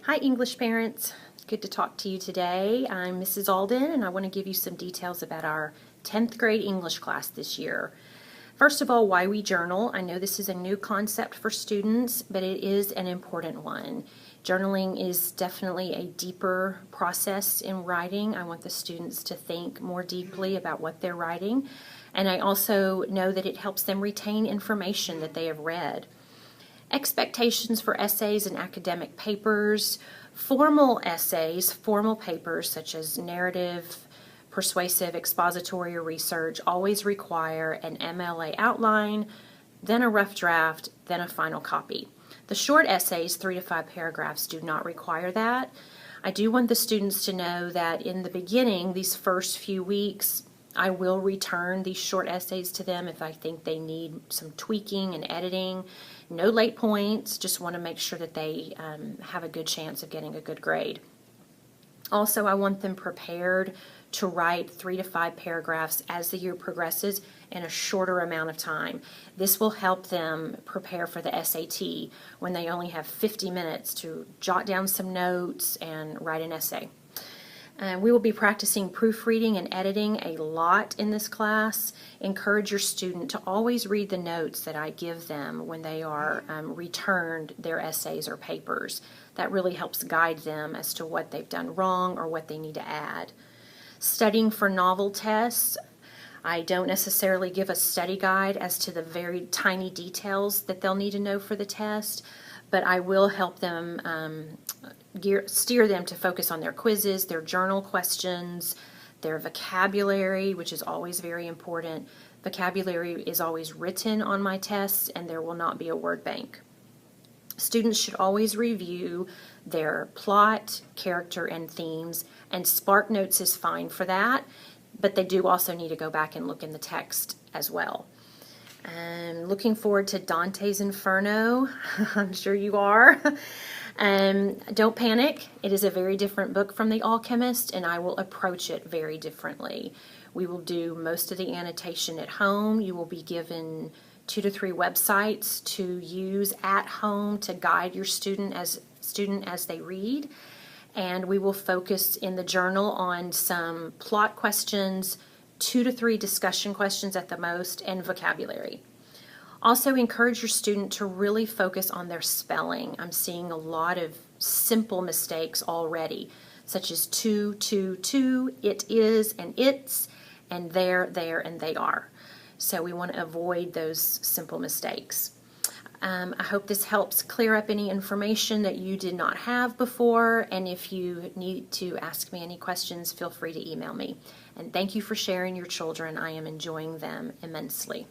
Hi English parents, it's good to talk to you today. I'm Mrs. Alden and I want to give you some details about our 10th grade English class this year. First of all, why we journal. I know this is a new concept for students, but it is an important one. Journaling is definitely a deeper process in writing. I want the students to think more deeply about what they're writing, and I also know that it helps them retain information that they have read. Expectations for essays and academic papers. Formal essays, formal papers such as narrative, persuasive, expository, or research always require an MLA outline, then a rough draft, then a final copy. The short essays, 3 to 5 paragraphs, do not require that. I do want the students to know that in the beginning, these first few weeks, I will return these short essays to them if I think they need some tweaking and editing. No late points, just want to make sure that they have a good chance of getting a good grade. Also, I want them prepared to write 3 to 5 paragraphs as the year progresses in a shorter amount of time. This will help them prepare for the SAT when they only have 50 minutes to jot down some notes and write an essay. We will be practicing proofreading and editing a lot in this class. Encourage your student to always read the notes that I give them when they are returned their essays or papers. That really helps guide them as to what they've done wrong or what they need to add. Studying for novel tests. I don't necessarily give a study guide as to the very tiny details that they'll need to know for the test, but I will help them steer them to focus on their quizzes, their journal questions, their vocabulary, which is always very important. Vocabulary is always written on my tests, and there will not be a word bank. Students should always review their plot, character, and themes, and SparkNotes is fine for that, but they do also need to go back and look in the text as well. Looking forward to Dante's Inferno. I'm sure you are. Don't panic. It is a very different book from The Alchemist, and I will approach it very differently. We will do most of the annotation at home. You will be given 2 to 3 websites to use at home to guide your student as they read. And we will focus in the journal on some plot questions, 2 to 3 discussion questions at the most, and vocabulary. Also, encourage your student to really focus on their spelling. I'm seeing a lot of simple mistakes already, such as to, it is, and it's, and there, and they are. So we want to avoid those simple mistakes. I hope this helps clear up any information that you did not have before, and if you need to ask me any questions, feel free to email me. And thank you for sharing your children. I am enjoying them immensely.